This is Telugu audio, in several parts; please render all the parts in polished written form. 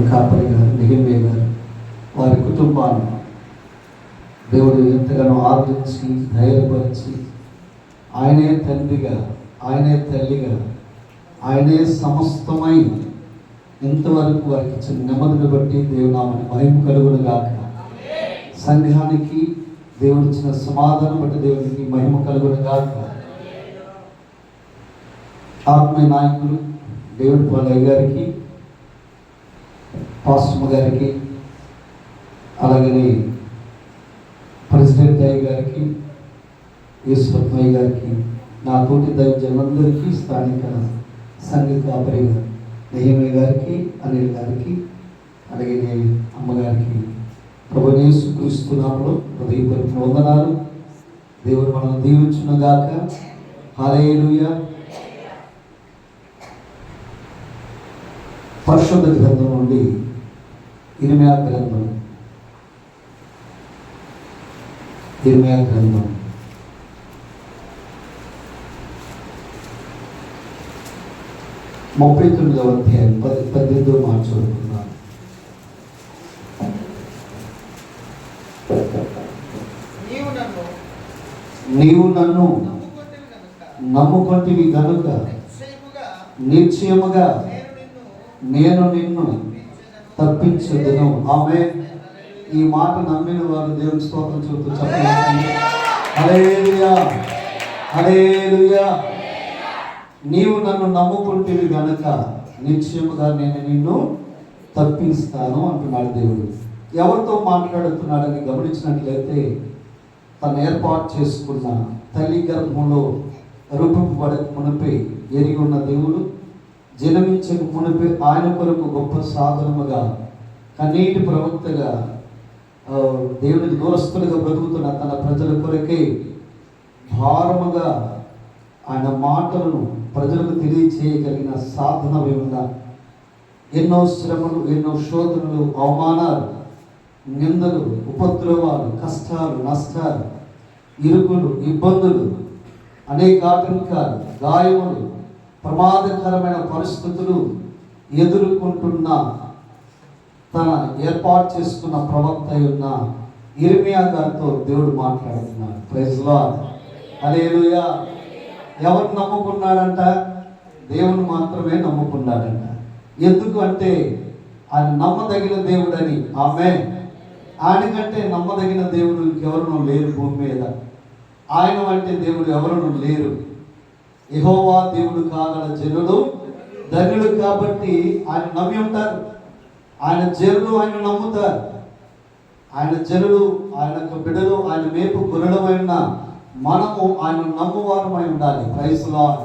కాపరి గారు, నెహెమ్యా గారు, వారి కుటుంబాన్ని దేవుడు ఎంతగానో ఆదరించి ధైర్యపరిచి ఆయనే తండ్రిగా, ఆయనే తల్లిగా, ఆయనే సమస్తమై ఇంతవరకు వారికి ఇచ్చిన నెమ్మదిని బట్టి దేవుడు నామని మహిమ కలుగునుగాక. సంఘానికి దేవుడు ఇచ్చిన సమాధానం బట్టి దేవునికి మహిమ కలుగునుగాక. ఆత్మీయ నాయకులు దేవుడి పాలయ్య గారికి, పాస్టమ్ గారికి, అలాగనే ప్రెసిడెంట్ అయ్య గారికి, ఈశ్వరయ్య గారికి, నా తోటి దైవజనులందరికీ, స్థానిక సంఘ కాపరి నెహెమ్యా గారికి, అనిల్ గారికి, అలాగే అమ్మగారికి ప్రభువైన యేసుక్రీస్తు నామములో హృదయపూర్వక వందనాలు. దేవుడు మనల్ని దీవించునుగాక. హల్లెలూయా. పరిశుద్ధ గ్రంథం నుండి ఇర్మీయా గ్రంథం 39వ అధ్యాయం 18వ మాట చదువుకున్నాను. నీవు నన్ను నమ్ముకొంటివి గనుక నిశ్చయముగా నేను నిన్ను తప్పించదును. ఆమేన్. ఈ మాట నమ్మిన వారు దేవుని స్తోత్రం చెబుతూ చెప్పండి. హల్లెలూయా, హల్లెలూయా. నీవు నన్ను నమ్ముకుంటేవి గనుక నిశ్చయముగా నేను నిన్ను తప్పిస్తాను అంటున్నాడు దేవుడు. ఎవరితో మాట్లాడుతున్నాడని గమనించినట్లయితే తను ఏర్పాటు చేసుకున్న తల్లి గర్భంలో రూపింపబడక మునిపే ఎరిగి ఉన్న దేవుడు జన్మించక మునిపే ఆయన కొరకు గొప్ప సాధనముగా కన్నీటి ప్రవక్తగా దేవునికి దూరస్తులుగా బ్రతుకుతున్న తన ప్రజల కొరకే భారముగా ఆయన మాటలను ప్రజలకు తెలియచేయగలిగిన సాధనమే ఉన్న ఎన్నో శ్రమలు, ఎన్నో శోధనలు, అవమానాలు, నిందలు, ఉపద్రవాలు, కష్టాలు, నష్టాలు, ఇరుకులు, ఇబ్బందులు, అనేక ఆటంకాలు, గాయములు, ప్రమాదకరమైన పరిస్థితులు ఎదుర్కొంటున్న తన ఏర్పాటు చేసుకున్న ప్రవక్త ఉన్న ఇర్మీయా గారితో దేవుడు మాట్లాడుతున్నాడు. ప్రైజ్ లార్డ్, హల్లెలూయా. ఎవరు నమ్ముకున్నాడంట? దేవుని మాత్రమే నమ్ముకున్నాడంట. ఎందుకు అంటే ఆయన నమ్మదగిన దేవుడని. ఆమేన్. ఆయన కంటే నమ్మదగిన దేవుడు ఇంకెవరు లేరు భూమి మీద. ఆయన అంటే దేవుడు ఎవరు లేరు. యెహోవా దేవుడు కాగల జనులు ధన్యులు. కాబట్టి ఆయన నమ్మి ఉంటారు. ఆయన జనులు ఆయన నమ్ముతారు. ఆయన జనులు, ఆయన బిడ్డలు, ఆయన మేపు గొర్రెలమైన మనము ఆయన నమ్మువారమై ఉండాలి. Praise Lord.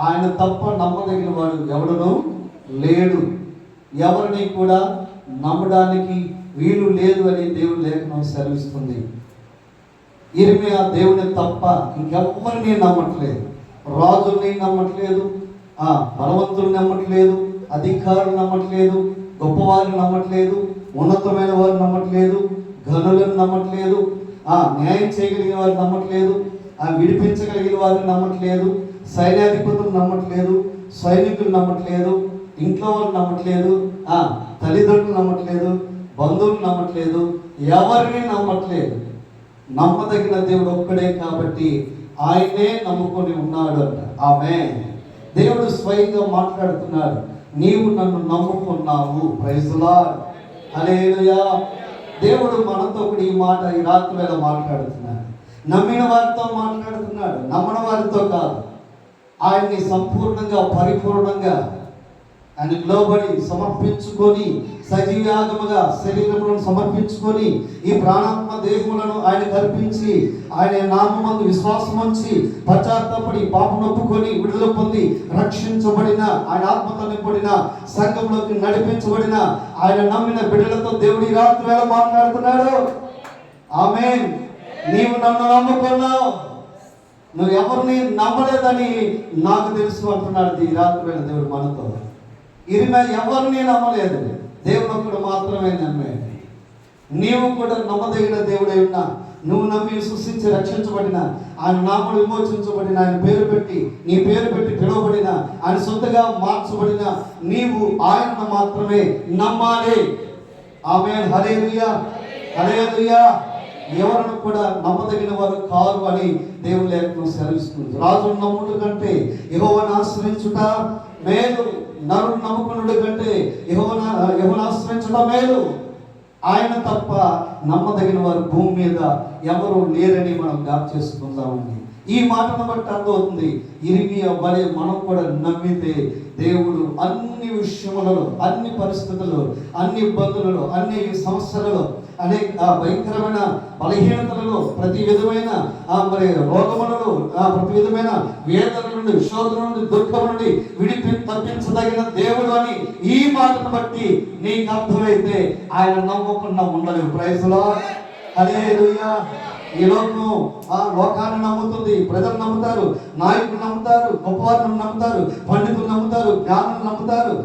ఆయన తప్ప నమ్మదగిన వాడు ఎవడును లేడు. ఎవరిని కూడా నమ్మడానికి వీలు లేదు అని దేవుని లేఖనం సెలవిస్తుంది. ఇర్మీయా దేవుని తప్ప ఇంకెవ్వరిని నమ్మట్లేదు. రాజుల్ని నమ్మట్లేదు, బలవంతులు నమ్మట్లేదు, అధికారులు నమ్మట్లేదు, గొప్పవారిని నమ్మట్లేదు, ఉన్నతమైన వారు నమ్మట్లేదు, ఘనులను నమ్మట్లేదు, న్యాయం చేయగలిగిన వారు నమ్మట్లేదు, విడిపించగలిగిన వారిని నమ్మట్లేదు, సైన్యాధిపతులు నమ్మట్లేదు, సైనికులు నమ్మట్లేదు, ఇంట్లో వాళ్ళు నమ్మట్లేదు, తల్లిదండ్రులు నమ్మట్లేదు, బంధువులు నమ్మట్లేదు, ఎవరిని నమ్మట్లేదు. నమ్మదగిన దేవుడు ఒక్కడే కాబట్టి ఆయనే నమ్ముకొని ఉన్నాడు అంట. ఆమేన్. దేవుడు స్వయంగా మాట్లాడుతున్నాడు. నీవు నన్ను నమ్ముకున్నావు. ప్రైజ్ లార్డ్, హల్లెలూయా. దేవుడు మనతో కూడా ఈ మాట ఈ రాత్రి వేళ మాట్లాడుతున్నాడు. నమ్మిన వారితో మాట్లాడుతున్నాడు, నమ్మని వారితో కాదు. ఆయన్ని సంపూర్ణంగా, పరిపూర్ణంగా ఆయన లోబడి సమర్పించుకొని, సజీవయాగముగా శరీరములను సమర్పించుకొని, ఈ ప్రాణాత్మ దేహములను ఆయన కల్పించి, ఆయన నామమందు విశ్వాసం ఉంచి, పశ్చాత్తాపడి, పాపం ఒప్పుకొని, విడుదల పొంది, రక్షించబడిన, ఆయన ఆత్మతో నింపబడిన, సంఘంలోకి నడిపించబడిన ఆయన నమ్మిన బిడ్డలతో దేవుడు ఈ రాత్రి వేళ మాట్లాడుతున్నాడు. ఆమేన్. నీవు నన్ను నమ్ముకున్నావు, నువ్వు ఎవరిని నమ్మలేదని నాకు తెలుసు అంటున్నాడు ఈ రాత్రి వేళ దేవుడు మనతో. ఇర్మీయా ఎవరిని నమ్మలేదు, దేవుడు ఒక్కడు మాత్రమే నమ్మాడు. నీవు కూడా నమ్మదగిన దేవుడై ఉన్నా నువ్వు నమ్మి సృష్టించి రక్షించబడిన, ఆయన నామములు విమోచించబడిన, ఆయన పేరు పెట్టి నీ పేరు పెట్టి పిలువబడిన, ఆయన సొంతగా మార్చబడిన నీవు ఆయనను మాత్రమే నమ్మాలి. ఆమేన్. హల్లెలూయా, హల్లెలూయా. ఎవరిని కూడా నమ్మదగిన వారు కారు అని దేవుని లేఖనం సెలవిస్తుంది. రాజును నమ్ముట కంటే యెహోవాను ఆశ్రయించుట మేలు, నరుడు నమ్ముకునుడు కంటే యెహోవాను ఆశ్రయించుట మేలు. ఆయన తప్ప నమ్మదగిన వారు భూమి మీద ఎవరు లేరని మనం జ్ఞాపకం చేసుకుందామండి. ఈ మాటను బట్టి అర్థమవుతుంది, ఇర్మియా వలె మనం కూడా నమ్మితే దేవుడు అన్ని విషయములలో, అన్ని పరిస్థితుల్లో, అన్ని ఇబ్బందులలో, అన్ని సమస్యలలో, అనేక భయంకరమైన బలహీనతలలో, ప్రతి విధమైన రోగములలో, ప్రతి విధమైన వేదన నుండి, శోధన నుండి, దుఃఖం నుండి తప్పించదగిన దేవుడు అని ఈ మాటను బట్టి నీకు అర్థమైతే ఆయన నమ్మకుండా ఉండలేవు. Praise Lord. హల్లెలూయా. ఈ లోకాన్ని నమ్ముతుంది, ప్రజలు నమ్ముతారు, నాయకులు నమ్ముతారు, గొప్పవారిని నమ్ముతారు, పండితులు నమ్ముతారు, జ్ఞానులు నమ్ముతారు,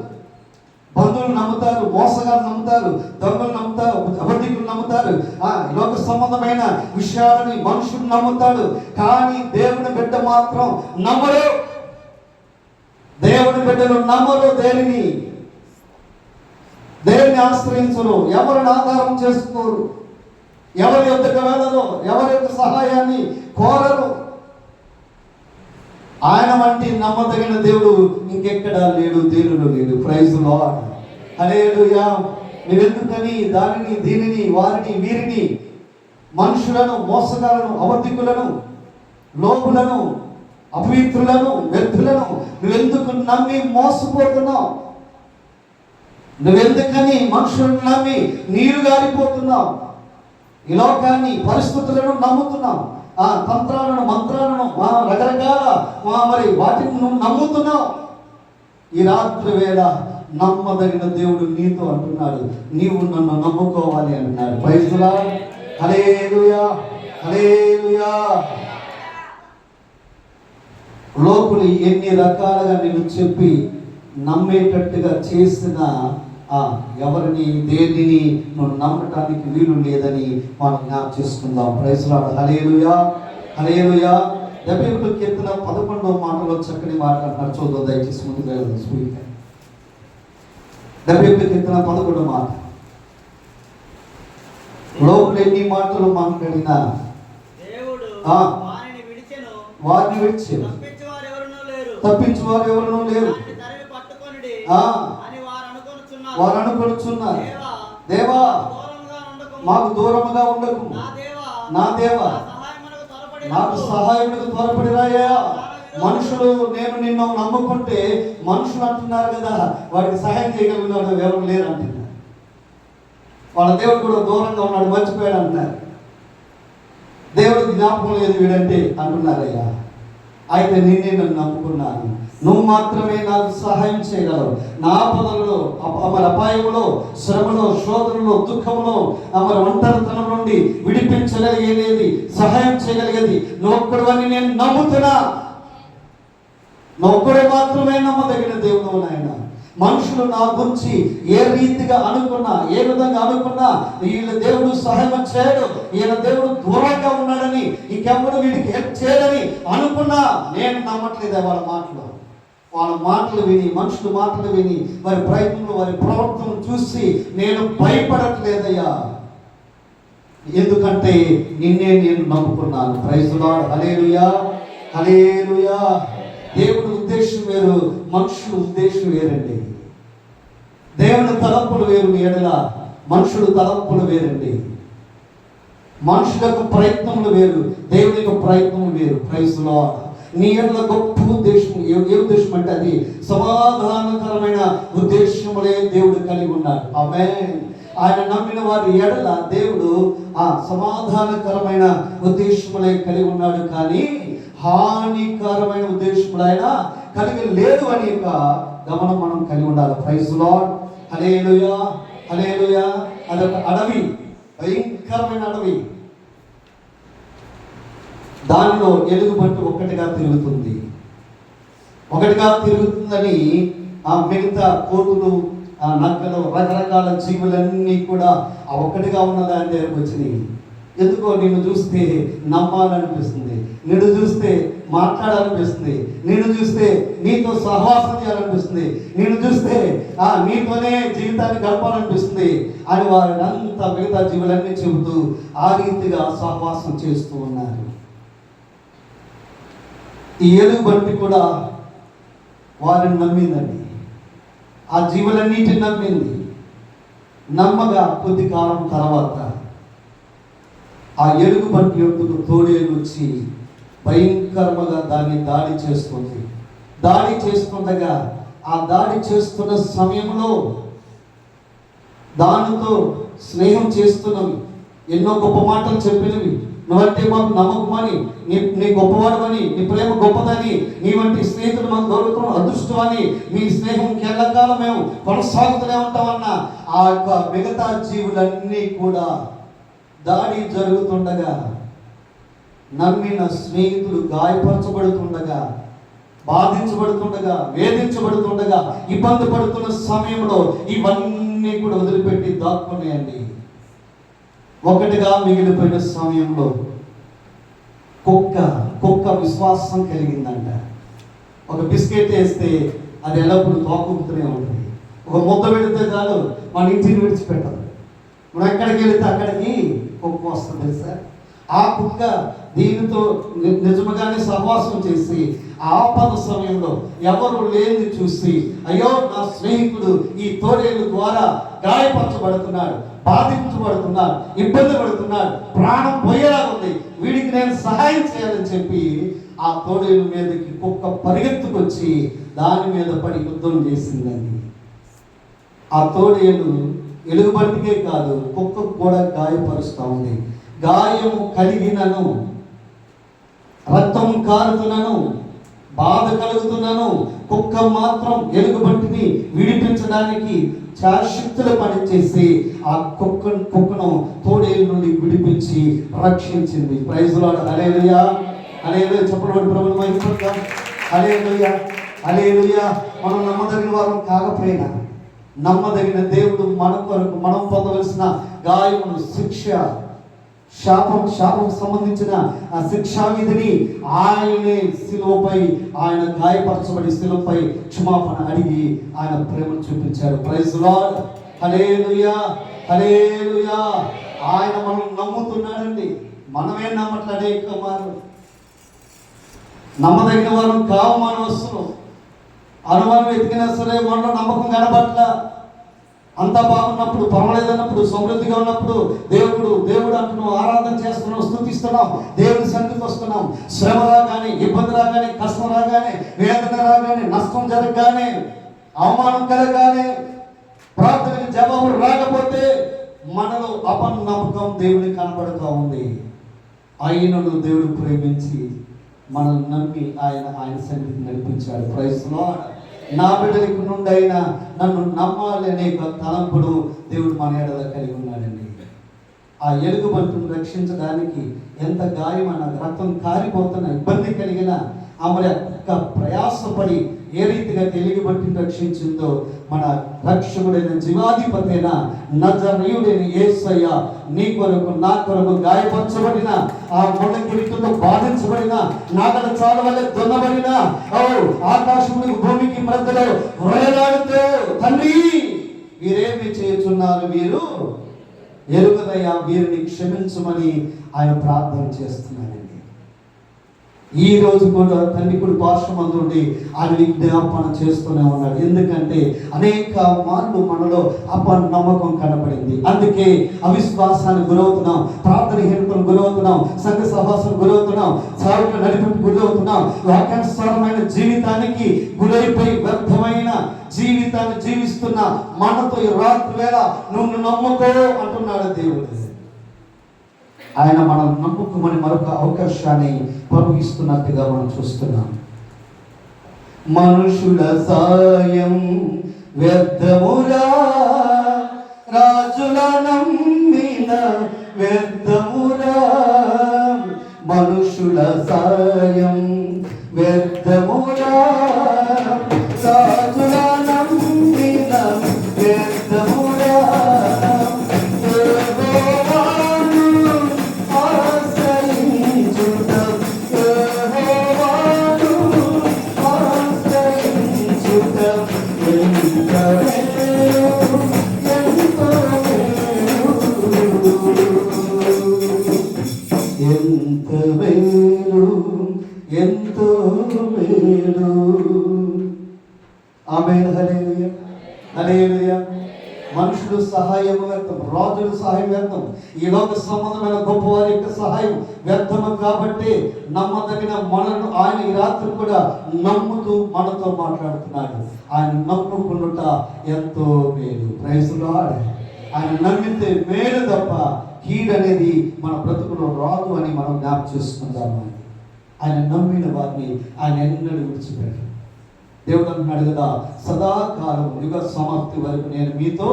బంధువులు నమ్ముతారు, మోసగాలు నమ్ముతారు, దొంగలు నమ్ముతారు, అబద్ధికులు నమ్ముతారు, లోక సంబంధమైన విషయాలని మనుషులు నమ్ముతాడు. కానీ దేవుని బిడ్డ మాత్రం నమ్మరు. దేవుని బిడ్డలు నమ్మరు. దేవుని ఆశ్రయించరు, ఎవరిని ఆధారం చేసుకోరు, ఎవరి యొద్దకు వెళ్ళరు, ఎవరి యొక్క సహాయాన్ని కోరరు. ఆయన వంటి నమ్మదగిన దేవుడు ఇంకెక్కడా లేడు, దేవుడు లేడు. Praise Lord. హల్లెలూయా. నువ్వెందుకని దానిని, దీనిని, వారిని, వీరిని, మనుషులను, మోసగాలను, అబద్ధికులను, లోపులను, అపవిత్రులను, వ్యర్థులను నువ్వెందుకు నమ్మి మోసపోతున్నావు? నువ్వెందుకని మనుషులను నమ్మి నీరు గారిపోతున్నావు? ఈ లోకాన్ని, పరిస్థితులను నమ్ముతున్నావు, తంత్రాలను, మంత్రాలను, రకరకాల వాటిని నువ్వు నమ్ముతున్నావు. ఈ రాత్రి వేళ నమ్మదగిన దేవుడు నీతో అంటున్నాడు, నీవు నన్ను నమ్ముకోవాలి అంటున్నాడు. Praise Lord. Hallelujah, hallelujah. లోకులు ఎన్ని రకాలుగా నిన్ను చెప్పి నమ్మేటట్టుగా చేసిన ఎవరిని, దేనిని నువ్వు నమ్మటానికి వీలు లేదని మనం జ్ఞాపకం చేసుకుందాం. Praise Lord. హల్లెలూయా, హల్లెలూయా. 71వ కీర్తన 11వ మాటలో చక్కని మాట అంటున్నారు. చూద్దాం దయచేసి, ముందుకు వెళ్దాం. 71వ కీర్తన 11వ మాట. లోపల ఎన్ని మాటలు మాట్లాడినా వారిని విడిచెను, తప్పించువారు ఎవరునూ లేరు. వారు అనుకొనుచున్నారు, దేవా మాకు దూరముగా ఉండకు, నా దేవా నాకు సహాయమునకు త్వరపడి రాయా. మనుషులు నేను నిన్ను నమ్ముకుంటే, మనుషులు అంటున్నారు కదా వాడికి సహాయం చేయగలిగినాడు ఎవరు లేరు అంటున్నారు. వాళ్ళ దేవుడు కూడా దూరంగా ఉన్నాడు, మర్చిపోయాడు అంటున్నారు. దేవుడికి జ్ఞాపకం లేదు వీడంటే అంటున్నారయ్యా. అయితే నిన్నే నన్ను నమ్ముకున్నాను, నువ్వు మాత్రమే నాకు సహాయం చేయగలవు. నా ఆపదలలో, అపాయములో, శ్రమలో, శోధనలో, దుఃఖంలో, ఒంటరితనం నుండి విడిపించగలిగేది, సహాయం చేయగలిగేది నువ్వొక్కడు అని నేను నమ్ముతున్నా. నువ్వొక్కడే మాత్రమే నమ్మదగిన దేవుడు నాయన. మనుషులు నా గురించి ఏ రీతిగా అనుకున్నా, ఏ విధంగా అనుకున్నా, వీళ్ళ దేవుడు సహాయం చేయడు, ఈయన దేవుడు దూరంగా ఉన్నాడని, ఇంకెప్పుడు వీడికి హెల్ప్ చేయడని అనుకున్నా నేను నమ్మట్లేదు. వాళ్ళ మాటలు విని, మనుషుల మాటలు విని, వారి ప్రయత్నంలో, వారి ప్రవర్తనను చూసి నేను భయపడట్లేదయ్యా. ఎందుకంటే నిన్నే నేను నమ్ముకున్నాను. Praise Lord. Hallelujah, hallelujah. దేవుడి ఉద్దేశం వేరు, మనుషుల ఉద్దేశం వేరండి. దేవుని తలంపులు వేరు, మీ ఎడల మనుషుల తలంపులు వేరండి. మనుషుల యొక్క ప్రయత్నములు వేరు, దేవుని యొక్క ప్రయత్నములు వేరు. Praise Lord. నీ ఎడల గొప్ప ఉద్దేశం, ఏ ఉద్దేశం అంటే అది సమాధానకరమైన ఉద్దేశములే దేవుడు కలిగి ఉన్నాడు. ఆమేన్. ఆయన నమ్మిన వారి ఎడల దేవుడు సమాధానకరమైన ఉద్దేశములే కలిగి ఉన్నాడు, కానీ హానికరమైన ఉద్దేశములు ఆయన కలిగి లేదు అని యొక్క గమనం మనం కలిగి ఉండాలి. Praise Lord. Hallelujah, hallelujah. అదొక అడవి, భయంకరమైన అడవి. దానిలో ఎలుగుబంటి ఒక్కటిగా తిరుగుతుందని మిగతా కోతులు, నక్కలు, రకరకాల జీవులన్నీ కూడా ఒక్కటిగా ఉన్న దాని దగ్గరకు వచ్చినాయి. ఎందుకో నిన్ను చూస్తే నమ్మాలనిపిస్తుంది, నిన్ను చూస్తే మాట్లాడాలనిపిస్తుంది, నిన్ను చూస్తే నీతో సహవాసం చేయాలనిపిస్తుంది, నిన్ను చూస్తే నీతోనే జీవితాన్ని గడపాలనిపిస్తుంది అని వారంతా మిగతా జీవులన్నీ చెబుతూ ఆ రీతిగా సహవాసం చేస్తూ ఉన్నారు. ఈ ఎలుగుబంటి కూడా వారిని నమ్మిందండి. ఆ జీవులన్నిటిని నమ్మింది. నమ్మగా కొద్ది కాలం తర్వాత ఆ ఎలుగుబంటి యొక్కకు తోడేలు వచ్చి భయంకరంగా దాన్ని దాడి చేస్తుంది. దాడి చేస్తుండగా ఆ దాడి చేస్తున్న సమయంలో దానితో స్నేహం చేస్తున్నవి, ఎన్నో గొప్ప మాటలు చెప్పినవి, నువ్వంటే మాకు నమ్మకమని, నీ గొప్పవాడమని, నీ ప్రేమ గొప్పదని, నీ వంటి స్నేహితుడు మాకు దొరకడం అదృష్టం అని, మీ స్నేహం ఎల్లకాలం మేము కొనసాగుతూనే ఉంటామన్న ఆ యొక్క మిగతా జీవులన్నీ కూడా దాడి జరుగుతుండగా, నమ్మిన స్నేహితులు గాయపరచబడుతుండగా, బాధించబడుతుండగా, వేధించబడుతుండగా, ఇబ్బంది పడుతున్న సమయంలో ఇవన్నీ కూడా వదిలిపెట్టి దాక్కున్నాయండి. ఒకటిగా మిగిలిపోయిన సమయంలో కుక్క విశ్వాసం కలిగిందంట. ఒక బిస్కెట్ వేస్తే అది ఎల్లప్పుడూ తోకుతూనే ఉంటుంది. ఒక ముద్ద పెడితే చాలు మన ఇంటిని విడిచిపెట్టదు. మనం ఎక్కడికి వెళితే అక్కడికి కుక్క వస్తుంది తెలుసా. ఆ కుక్క దీనితో నిజముగానే సహవాసం చేసి ఆపద సమయంలో ఎవరు లేని చూసి, అయ్యో నా స్నేహితుడు ఈ తోడేలు ద్వారా గాయపరచబడుతున్నాడు, బాధించబడుతున్నాడు, ఇబ్బంది పడుతున్నాడు, ప్రాణం పోయేలా ఉంది, వీడికి నేను సహాయం చేయాలని చెప్పి ఆ తోడేలు మీదకి కుక్క పరిగెత్తుకొచ్చి దాని మీద పడి యుద్ధం చేసిందని. ఆ తోడేలు ఎలుగుబంటికే కాదు కుక్కకు కూడా గాయపరుస్తూ ఉంది. గాయము కలిగినను, రక్తం కారుతున్నను, బాధ కలుగుతున్నాను, కుక్క మాత్రం ఎలుగుబంటిని విడిపించడానికి శాశక్తులు పనిచేసి ఆ కుక్కను తోడేలు నుండి విడిపించి రక్షించింది. Praise Lord. హల్లెలూయా, హల్లెలూయా. చెప్పండి ప్రభువుని మహిమపరుద్దాం. హల్లెలూయా, హల్లెలూయా. మనం నమ్మదగిన వారం కాకపోయినా నమ్మదగిన దేవుడు మన కొరకు మనం పొందవలసిన గాయమును, శిక్ష, శాపం సంబంధించిన ఆ శిక్షా విధిని ఆయనే శిలువపై, ఆయన గాయపరచబడి శిలువపై క్షమాపణ అడిగి ఆయన ప్రేమను చూపించాడు. Praise Lord. Hallelujah, hallelujah. ఆయన మనం నమ్ముతున్నాడండి. మనమే నమ్మట్లే. నమ్మదగిన వారు కావు మన వస్తువులు. అనుమానం ఎతికినా సరే మనలో నమ్మకం కనబట్ల. అంతా బాగున్నప్పుడు, పర్వాలేదన్నప్పుడు, సమృద్ధిగా ఉన్నప్పుడు దేవుడు అంటున్నాం, ఆరాధన చేస్తున్నాం, స్తుతిస్తున్నాం, దేవుడి సన్నిధికి వస్తున్నాం. శ్రమ రాగానే, ఇబ్బంది రాగానే, కష్టం రాగానే, వేదన రాగానే, నష్టం జరగగానే, అవమానం కలగానే, ప్రార్థనకి జవాబు రాకపోతే మనలో అపనమ్మకం దేవుని కనబడుతూ ఉంది. ఆయనను దేవుడు ప్రేమించి మనల్ని నమ్మి ఆయన సన్నిధికి నడిపించాడు. Praise Lord. నా బిడ్డలకు నుండి అయినా నన్ను నమ్మాలి అనే తలంపుడు దేవుడు మన ఎడల కలిగి ఉన్నాడండి. ఆ ఎలుగుబంటిని రక్షించడానికి ఎంత గాయమైన, రక్తం కారిపోతున్న, ఇబ్బంది కలిగిన ఆమె ప్రయాసపడి ఏ రీతిగా ఎలుగుబంటిని రక్షించిందో మన రక్షకుడైన జీవాధిపతి అయిన నజరేయుడైన యేసయ్య నీ కొరకు, నా కొరకు గాయపరచబడిన, ఆ మొండ కిరీటంతో బాధించబడిన, నాగల చాల వల్ల దున్నబడిన, ఆకాశమునికి భూమికి మధ్యలో వ్రేలాడుతూ, తండ్రి వీరేమి చేయుచున్నారు, వీరు ఎరుగదయ్యా, వీరిని క్షమించమని ఆయన ప్రార్థన చేస్తున్నారండి. ఈ రోజు కూడా తండ్రి కుడి పార్శ్వమందు నుండి ఆయన విజ్ఞాపన చేస్తూనే ఉన్నాడు. ఎందుకంటే అనేక మార్లు మనలో అపనమ్మకం కనబడింది. అందుకే అవిశ్వాసానికి గురవుతున్నాం, ప్రార్థనహీనతకు గురవుతున్నాం, సంఘ సహవాసానికి గురవుతున్నాం, సాగుల నడిపింపు గురవుతున్నాం, వాక్యానుసారమైన జీవితానికి గురైపోయి వ్యర్థమైన జీవితాన్ని జీవిస్తున్న మనతో ఈ రాత్రి వేళ నువ్వు నమ్ముకో అంటున్నాడు దేవుడు. ఆయన మనం నమ్ముకోమని మరొక అవకాశాన్ని పొంగిస్తున్నట్టుగా మనం చూస్తున్నాం. మనుషుల సాయం వ్యర్థమురా, రాజుల నమ్మిన వ్యర్థమురా, మనుషుల సాయం వ్యర్థమురా, రాజుల నమ్మిన వ్యర్థమురా, మనుషులు సహాయం వ్యర్థం, రాజుల సహాయం వ్యర్థం, ఈ లోక సంబంధమైన గొప్పవారి యొక్క సహాయం వ్యర్థము. కాబట్టి నమ్మదగిన మనను ఆయన ఈ రాత్రి కూడా నమ్ముతూ మనతో మాట్లాడుతున్నాడు. ఆయన నమ్ముకున్నట ఎంతో మేలు. Praise Lord. ఆయన నమ్మితే మేలు తప్ప కీడనేది మన బ్రతుకులో రాదు అని మనం జ్ఞాపకం చేసుకుందాము. ఆయన నమ్మిన వారిని ఆయన ఎన్నడూ విడిచిపెట్టాడు. దేవుడు అంటున్నాడు కదా, సదాకాలం యుగ సమాప్తి వరకు నేను మీతో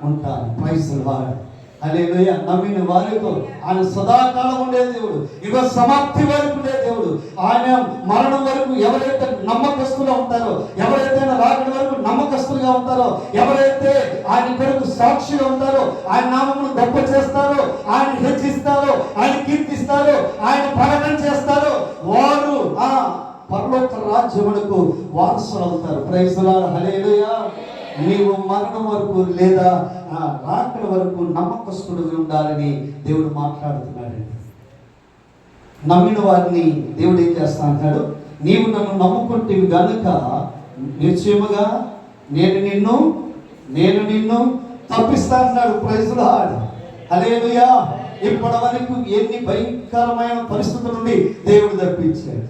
ఉంటాను. Praise Lord. హల్లెలూయా. నమ్మిన వారితో ఆయన సదాకాలం ఉండే దేవుడు, యుగ సమాప్తి వరకు ఉండే దేవుడు. ఆయన మరణం వరకు ఎవరైతే నమ్మకస్తులుగా ఉంటారో, ఎవరైతే రాకడ వరకు నమ్మకస్తులుగా ఉంటారో, ఎవరైతే ఆయన కొరకు సాక్షిగా ఉంటారో, ఆయన నామమును గొప్ప చేస్తారో, ఆయన హెచ్చిస్తారో, ఆయన కీర్తిస్తారో, ఆయన ప్రకటన చేస్తారో, వారు పరలోక రాజ్యమునకు వారసులు అవుతారు. Praise Lord. హల్లెలూయా. నీవు మరణం వరకు లేదా రాకడ వరకు నమ్మకస్తుడుగా ఉండాలని దేవుడు మాట్లాడుతున్నాడండి. నమ్మిన వారిని దేవుడు ఏం చేస్తా అంటాడు, నీవు నన్ను నమ్ముకుంటేవి గనుక నిశ్చయముగా నేను నిన్ను తప్పిస్తా అన్నాడు. Praise Lord. హల్లెలూయా. ఇప్పటి వరకు ఎన్ని భయంకరమైన పరిస్థితుల నుండి దేవుడు తప్పించాడు.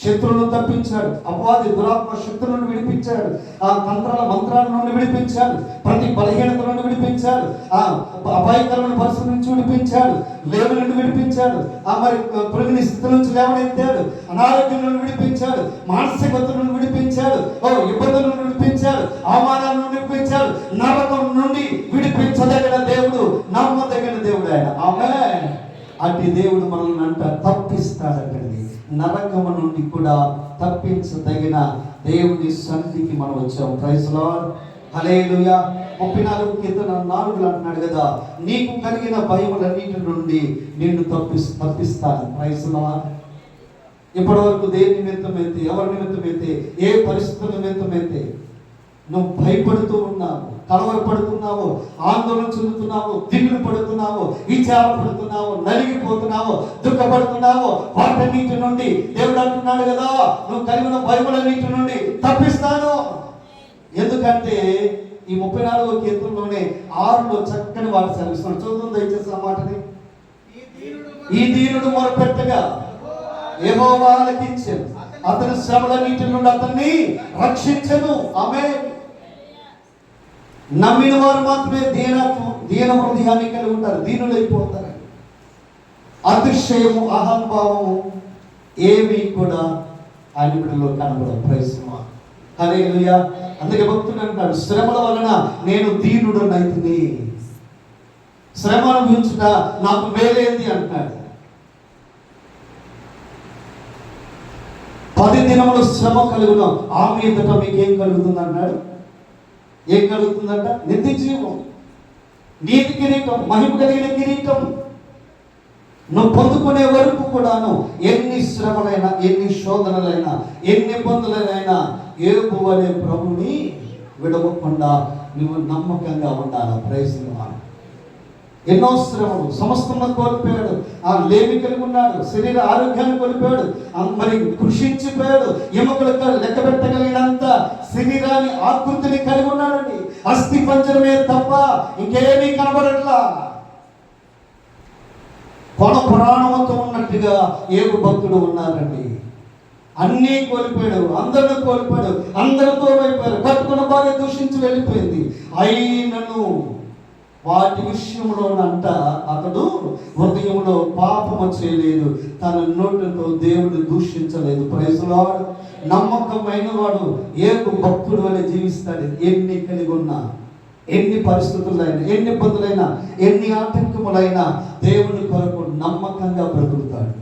శత్రువులను తప్పించాడు, అపవాది దురాత్మ శక్తులను విడిపించాడు, ఆ తంత్రాల మంత్రాల నుండి విడిపించాడు, ప్రతి బలహీనత నుండి విడిపించాడు, ఆ అపాయకరమైన పరిస్థితి నుంచి విడిపించాడు, లేవు నుండి విడిపించాడు, మరి పురుగుని స్థితి నుంచి లేవనెత్తాడు, అనారోగ్యం నుండి విడిపించాడు, మానసిక ఒత్తిడి నుండి విడిపించాడు, ఇబ్బందుల నుండి విడిపించాడు, అవమానాల నుండి విడిపించాడు, నరకం నుండి విడిపించదగిన దేవుడు, నమ్మదగిన దేవుడు ఆయన. ఆమేన్. అట్టి దేవుడు మనల్ని అంట తప్పిస్తాడండి. నరకము నుండి కూడా తప్పించదగిన దేవుని సన్నిధికి మనం వచ్చాం. Praise Lord. హల్లెలూయా. 34 కీర్తన 4 అంటున్నాడు కదా, నీకు కలిగిన భయములన్నిటి నుండి నిన్ను తప్పిస్తాను. Praise lord. ఇప్పటి వరకు దేని నిమిత్తమైతే, ఎవరి నిమిత్తమైతే, ఏ పరిస్థితుల నిమిత్తమైతే నువ్వు భయపడుతూ ఉన్నావు, కలవరపడుతున్నావు, ఆందోళన చెందుతున్నావు, దిగులు పడుతున్నావు, విచారపడుతున్నావు, నలిగిపోతున్నావు, దుఃఖపడుతున్నావు, వాటన్నిటి నుండి దేవుడు అంటున్నాడు కదా, నువ్వు కలిగిన భయములన్నిటి నుండి తప్పిస్తాను. ఎందుకంటే ఈ 34వ కీర్తనలోనే 6లో చక్కని వాడు సెలవిస్తున్నాడు. చూద్దాం దయచేసి ఆ మాటని. ఈ దీనుడు మొరపెట్టగా యెహోవా ఆలకించెను, అతని శ్రమలన్నిటి నుండి అతన్ని రక్షించెను. ఆమేన్. నమ్మిన వారు మాత్రమే దీన హృదయాన్ని కలిగి ఉంటారు, దీనులైపోతారు. అతిశయము, అహంభావము ఏమీ కూడా ఆయన బిడ్డలో కనబడదు. Praise Lord. హల్లెలూయా. అందుకే భక్తుడు అంటాడు, శ్రమల వలన నేను దీనుడనైతిని, శ్రమ అనుభవించుట నాకు మేలేంది అంటున్నాడు. 10 దినములు శ్రమ కలుగును, ఆ మీదట మీకేం కలుగుతుంది అన్నాడు. ఏం కలుగుతుందంట? నిత్య జీవం, నీతి కిరీటం, మహిమ కలిగిన కిరీటం నువ్వు పొందుకునే వరకు కూడాను ఎన్ని శ్రమలైనా, ఎన్ని శోధనలైనా, ఎన్ని ఇబ్బందులైనా యోబు అనే ప్రభుని విడవకుండా నువ్వు నమ్మకంగా ఉండాలి. Praise Lord. ఎన్నో శ్రమలు, సమస్తమును కోల్పోయాడు, ఆ లేమి కలిగి ఉన్నాడు, శరీర ఆరోగ్యాన్ని కోల్పోయాడు, మరి కృషించిపోయాడు, ఎముకలకు లెక్క పెట్టగలిగినంత శరీరాన్ని ఆకృతిని కలిగి ఉన్నాడండి. అస్థి పంజరమే తప్ప ఇంకేమీ కనబడట్లా. కొన ప్రాణంతో ఉన్నట్టుగా యోబు భక్తుడు ఉన్నారండి. అన్నీ కోల్పోయాడు, అందరిని కోల్పోయాడు, అందరూ దూరమైపోయారు, కట్టుకున్న భార్య దూషించి వెళ్ళిపోయింది. అయినను వాటి విషయంలోనంట అతడు హృదయంలో పాపము చేయలేదు, తన నోటితో దేవుడు దూషించలేదు. Praise lord. నమ్మకమైన వాడు యోబు భక్తుడు వలె జీవిస్తాడు. ఎన్ని కలిగి ఉన్నా, ఎన్ని పరిస్థితులైనా, ఎన్ని ఇబ్బందులైనా, ఎన్ని ఆటంకములైనా దేవుని కొరకు నమ్మకంగా బ్రతుకుతాడు.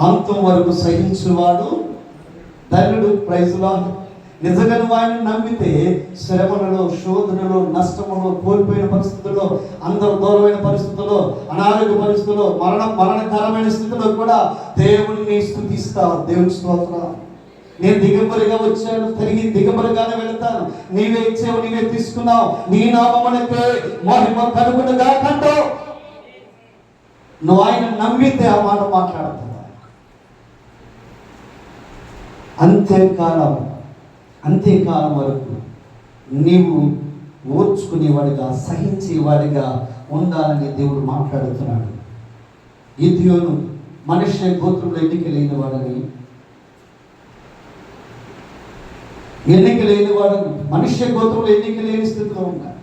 అంతం వరకు సహించువాడు ధన్యుడు. Praise Lord. నిజంగా నువ్వు ఆయన నమ్మితే శ్రమలలో, శోధనలో, నష్టములో, కోల్పోయిన పరిస్థితుల్లో, అందరూ దూరమైన పరిస్థితుల్లో, అనారోగ్య పరిస్థితుల్లో, మరణకరమైన స్థితిలో కూడా దేవుణ్ణి స్తుతిస్తావు. దేవుని స్తోత్రం. నేను దిగంబరిగా వచ్చాను, తిరిగి దిగంబరిగానే వెళతాను, నీవే ఇచ్చావు, నీవే తీసుకున్నావు, నీ నామమునకే మహిమ కలుగునుగా కంటూ నువ్వు ఆయన నమ్మితే ఆ మాట మాట్లాడుతున్నావు. అంత్యకాలం వరకు నీవు ఓర్చుకునేవాడిగా, సహించేవాడిగా ఉండాలని దేవుడు మాట్లాడుతున్నాడు. గిద్యోను మనుష్య గోత్రంలో ఎన్నికలేని వాడని, మనుష్య గోత్రంలో ఎన్నిక లేని స్థితిలో ఉన్నాడు,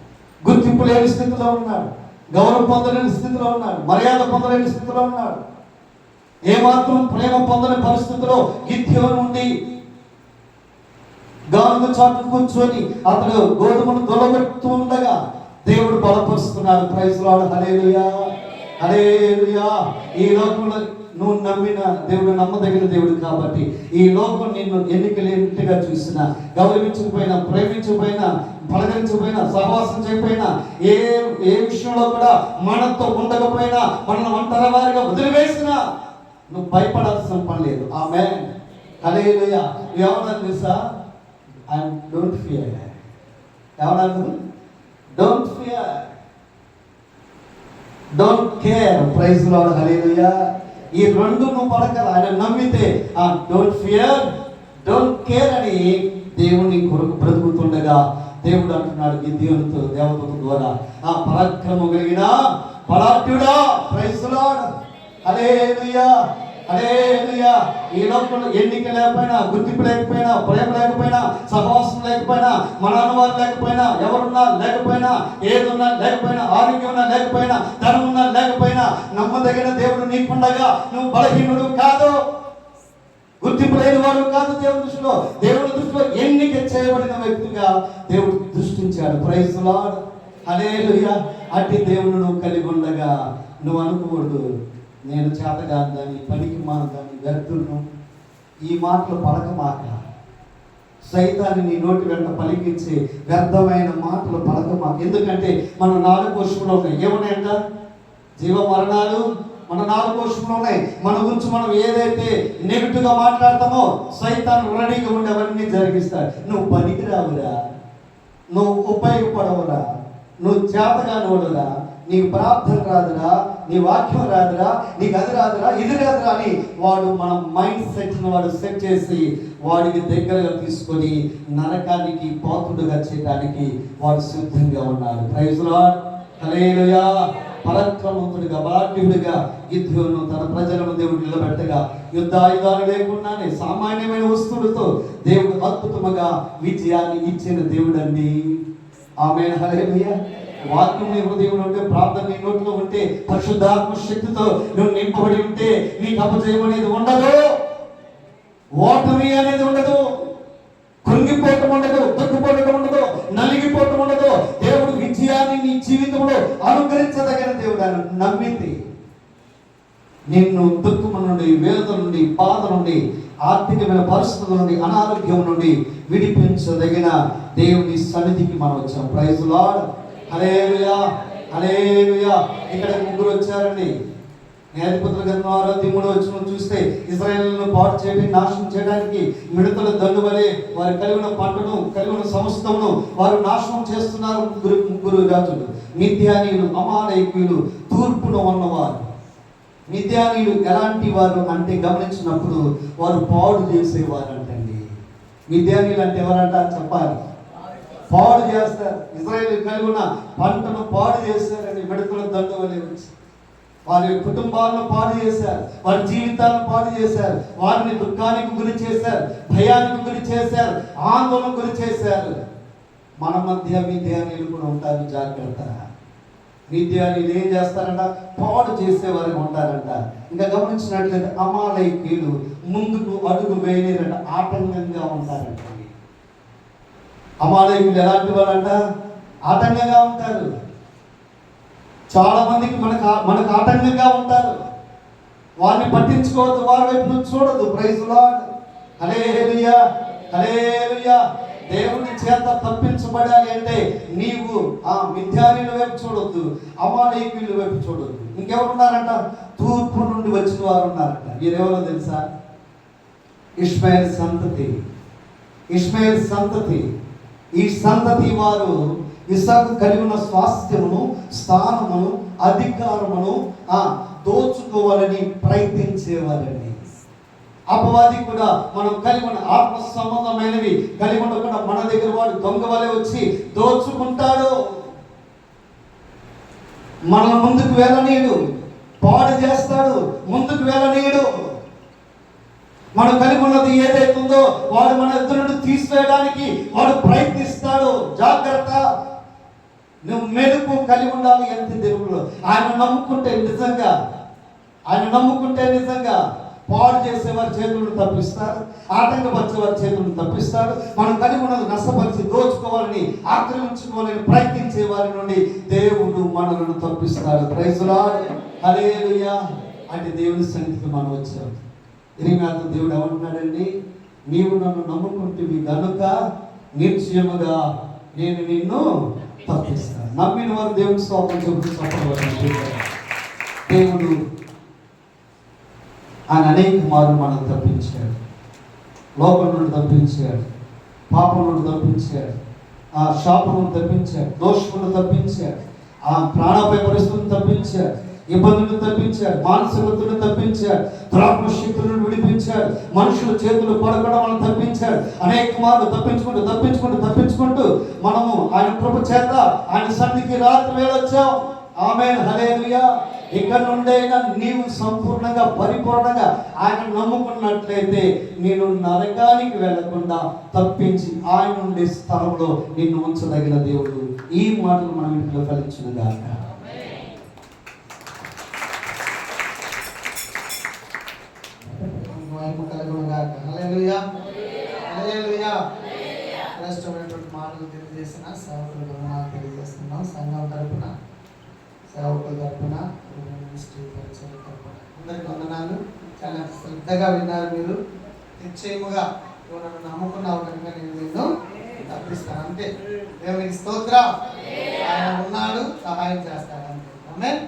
గుర్తింపు లేని స్థితిలో ఉన్నాడు, గౌరవం పొందలేని స్థితిలో ఉన్నాడు, మర్యాద పొందలేని స్థితిలో ఉన్నాడు. ఏమాత్రం ప్రేమ పొందని పరిస్థితిలో గిద్యోను ఉండి గానుగ చాటు కూర్చొని అతడు గోధుమను దొలబెడుతూ ఉండగా దేవుడు బలపరుస్తున్నాడు. ప్రైజ్ లార్డ్, హల్లెలూయా, హల్లెలూయా. ఈ లోకంలో నువ్వు నమ్మిన దేవుడు నమ్మదగిన దేవుడు కాబట్టి ఈ లోకం నిన్ను ఎన్నికలేనిగా చూసినా, గౌరవించకపోయినా, ప్రేమించకపోయినా, పలకరించకపోయినా, సహవాసం చేయకపోయినా, ఏ విషయంలో కూడా మనతో ఉండకపోయినా, మనల్ని ఒంటరి వారిగా వదిలివేసినా నువ్వు భయపడాల్సిన పని లేదు. ఆమేన్, హల్లెలూయా. ఏమన్నా తెలుసా? Don't fear. ఏమన్నా? Don't fear, don't care. Praise Lord, hallelujah. ఈ రెండు నువ్వు పడకల. ఆయన నమ్మితే డోంట్ ఫియర్, డోంట్ కేర్ అని దేవుని కొరకు బ్రతుకుతుండగా దేవుడు అంటున్నాడు గిద్యోనుతో, దేవదూత ద్వారా, పరాక్రమం కలిగిన బలాఢ్యుడా. ప్రైజ్ లార్డ్, హల్లెలూయా, హల్లెలూయా. ఈ లోకంలో ఎన్నిక లేకపోయినా, గుర్తింపు లేకపోయినా, ప్రేమ లేకపోయినా, సహవాసం లేకపోయినా, మన అనువారు లేకపోయినా, ఎవరున్నా లేకపోయినా, ఏదున్నా లేకపోయినా, ఆరోగ్యం ఉన్నా లేకపోయినా, ధనం ఉన్నా లేకపోయినా, నమ్మదగిన దేవుడు నీకుండగా నువ్వు బలహీనుడు కాదు, గుర్తింపు లేని వాడు కాదు. దేవుడి దృష్టిలో ఎన్నిక చేయబడిన వ్యక్తిగా దేవుడు దృష్టించాడు. ప్రైజ్ లార్డ్, హల్లెలూయా. అట్టి దేవుడు నువ్వు కలిగి ఉండగా నువ్వు అనుకోవద్దు, నేను చేతగాని, పనికి మానదాన్ని, వ్యర్థులను. ఈ మాటలు పలకమాక. సైతాన్ని నీ నోటి వెంట పలికించే వ్యర్థమైన మాటలు పలకమాక. ఎందుకంటే మన నాలుగు కోశంలో ఉన్నాయి. ఏమున్నాయంట? జీవ మరణాలు మన నాలుగు కోశంలో ఉన్నాయి. మన గురించి మనం ఏదైతే నెగిటివ్గా మాట్లాడతామో సైతాన్ని రెడీగా ఉండి అవన్నీ జరిగిస్తాడు. నువ్వు పనికి రావురా, నువ్వు ఉపయోగపడవురా, నువ్వు చేతగానోడురా, నీకు ప్రార్థన రాదురా, నీ వాక్యం రాదురా, నీకు అది రాదురా, ఇది రాదురా అని వాడు మన మైండ్ సెట్ని వాడు సెట్ చేసి వాడికి దగ్గరగా తీసుకొని నరకానికి పాత్రుడుగా చేయడానికి వాడు సిద్ధంగా ఉన్నాడు. ప్రైజ్ లార్డ్, హల్లెలూయా. పరాక్రమవంతుడిగా, బలాఢ్యుడిగా గిద్యోను తన ప్రజలను దేవుడు నిలబెట్టగా యుద్ధ ఆయుధాలు లేకుండానే సామాన్యమైన వస్తువులతో దేవుడు అద్భుతముగా విజయాన్ని ఇచ్చిన దేవుడు అండి. ఆమేన్, హల్లెలూయా. వాక్యం నీ హృదయంలో ఉంటే, ప్రార్థన నీ నోట్లో ఉంటే, పరిశుద్ధాత్మ శక్తితో నువ్వు నింపబడి ఉంటే నీకు అపజయం అనేది ఉండదు, ఓటమి అనేది ఉండదు, కృంగిపోవటం ఉండదు, దుఃఖపోవటం ఉండదు, నలిగిపోవటం ఉండదు. దేవుడు విజయాన్ని నీ జీవితంలో అనుగ్రహించదగిన దేవుడు. ఆయన నమ్మితే నిన్ను దుఃఖము నుండి, వేదన నుండి, బాధ నుండి, ఆర్థికమైన పరిస్థితుల నుండి, అనారోగ్యం నుండి విడిపించదగిన దేవుని సన్నిధికి మనం వచ్చాం. ప్రైజ్ లార్డ్, హల్లెలూయా, హల్లెలూయా. ఇక్కడ ముగ్గురు వచ్చారండి. న్యాయాధిపతుల గ్రంథం 6వ వచనం చూస్తే ఇశ్రాయేలును పాడు చేయడం, నాశనం చేయడానికి మిడతల దండు వలె వారు కలిగిన పంటను, కలిగిన సమస్తమును వారు నాశనం చేస్తున్నారు. ముగ్గురు రాజులు, మిద్యానీయులు, అమాలేకీయులు, తూర్పున ఉన్నవారు. మిద్యానీయులు ఎలాంటి వారు అంటే గమనించినప్పుడు వారు పాడు చేసేవారు అంటండి. మిద్యానీయులు అంటే ఎవరంట చెప్పాలి? పాడు చేస్తారు. ఇశ్రాయేలు కలిగి ఉన్న పంటను పాడు చేస్తారని మిడతల దండు వలె వచ్చి వారి కుటుంబాలను పాడు చేశారు, వారి జీవితాలను పాడు చేశారు, వారిని దుఃఖానికి గురి చేశారు, భయానికి గురి చేశారు, ఆందోళన గురి చేశారు. మన మధ్య మిద్యానీయులు కూడా ఉంటారు, జాగ్రత్త. మిద్యానీయులు ఏం చేస్తారంట? పాడు చేసేవారు ఉంటారంట. ఇంకా గమనించినట్లయితే అమాలేకీయులు ముందుకు అడుగు వేయలేరంట, ఆటంకంగా ఉంటారంట. అమాలేకీయులు ఎలాంటి వాళ్ళంట? ఆటంకంగా ఉంటారు. చాలా మందికి మనకు ఆటంకంగా ఉంటారు. వారిని పట్టించుకోవద్దు, వారి వైపు నుంచి చూడదు. ప్రైజ్ లార్డ్, హల్లెలూయా, హల్లెలూయా. దేవుని చేత తప్పించబడాలి అంటే నీవు ఆ మిద్యానీయుల వైపు చూడొద్దు, అమాలేకీయుల వైపు చూడొద్దు. ఇంకెవరు ఉన్నారంట? తూర్పు నుండి వచ్చిన వారు ఉన్నారంట. వీరెవరో తెలుసా? ఇష్మాయేల్ సంతతి. ఇష్మాయేల్ సంతతి. ఈ సంతతి వారు ఇస్సాకు కలిగి ఉన్న స్వాస్థ్యమును, స్థానమును, అధికారమును దోచుకోవాలని ప్రయత్నించేవారండి. అపవాది కూడా మనం కలిగి ఉన్న ఆత్మ సంబంధమైనవి కలిగి ఉండకుండా మన దగ్గర వాడు దొంగ వలె వచ్చి దోచుకుంటాడు. మనల్ని ముందుకు వెళ్ళనీయుడు, పాడు చేస్తాడు, ముందుకు వెళ్ళనీయుడు. మనం కలిగి ఉన్నది ఏదైతుందో వాడు మన ఎదురు నుండి తీసివేయడానికి వాడు ప్రయత్నిస్తాడు. జాగ్రత్త. నువ్వు మెరుపు కలిగి ఉండాలి. ఎంత దేవుడు ఆయన నమ్ముకుంటే నిజంగా పాడు చేసేవారి చేతులను తప్పిస్తారు, ఆటంకపరిచేవారి చేతులను తప్పిస్తారు. మనం కలిగి ఉన్నది నష్టపరిచి దోచుకోవాలని, ఆక్రమించుకోవాలని ప్రయత్నించే వారి నుండి దేవుడు మనలను తప్పిస్తాడు. ప్రైజ్ లార్డ్, హల్లెలూయా. అంటే దేవుని సన్నిధికి మనం వచ్చాం. ఇరిమియాతో దేవుడు ఏమంటున్నాడండి? నీవు నన్ను నమ్ముకుంటువి గనుక నిశ్చయముగా నేను నిన్ను తప్పిస్తాను. నమ్మిన వారు దేవుని స్తోత్రం చెబుతూ దేవుడు ఆయన అనేక మార్లు మనల్ని తప్పించాడు. లోకం నుండి తప్పించాడు, పాపం నుండి తప్పించాడు, ఆ శాపం నుండి తప్పించాడు, దోషం నుండి తప్పించాడు, ఆ ప్రాణాపాయ పరిస్థితులను తప్పించాడు, ఇబ్బందులను తప్పించాడు, మానసికతను తప్పించాడు, దురాత్మ శక్తులను విడిపించాడు, మనుషుల చేతులు పడకుండా మనం తప్పించాడు. అనేక మార్లు తప్పించుకుంటూ మనము ఆయన కృప చేత ఆయన సన్నిధికి రాత్రి వేళొచ్చాం. ఆమేన్, హల్లెలూయా. ఇక్కడ నుండైనా నీవు సంపూర్ణంగా పరిపూర్ణంగా ఆయన నమ్ముకున్నట్లయితే నేను నరకానికి వెళ్లకుండా తప్పించి ఆయన ఉండే స్థలంలో నిన్ను ఉంచదగిన దేవుడు. ఈ మాటలు మనం ఇంట్లో ఫలించునుగాక. మాటలు తెలియజేసిన సేవకులకు తెలియజేస్తున్నాం. సంఘం తరపున, సేవకుల తరపున, మినిస్ట్రీ పరిచయం తరపున అందరికి వందనాలు. చాలా శ్రద్ధగా విన్నారు మీరు. నిశ్చయముగా నన్ను నమ్ముకున్నావు కనుక నేను నిన్ను తప్పిస్తాను. అంతే. దేవునికి స్తోత్రం. ఆయన ఉన్నాడు, సహాయం చేస్తాడు. అంతే. ఆమేన్.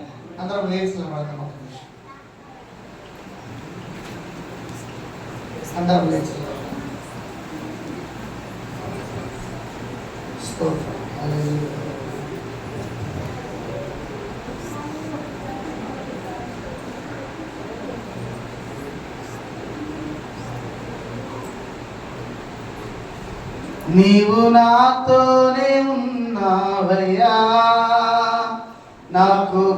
అందరం లేచి నిలబడతాం. ఒక నిమిషం అందరం లేచి స్తోత్రం. హల్లెలూయా. నీవు నాతోనే ఉన్నావయ్యా, నాకు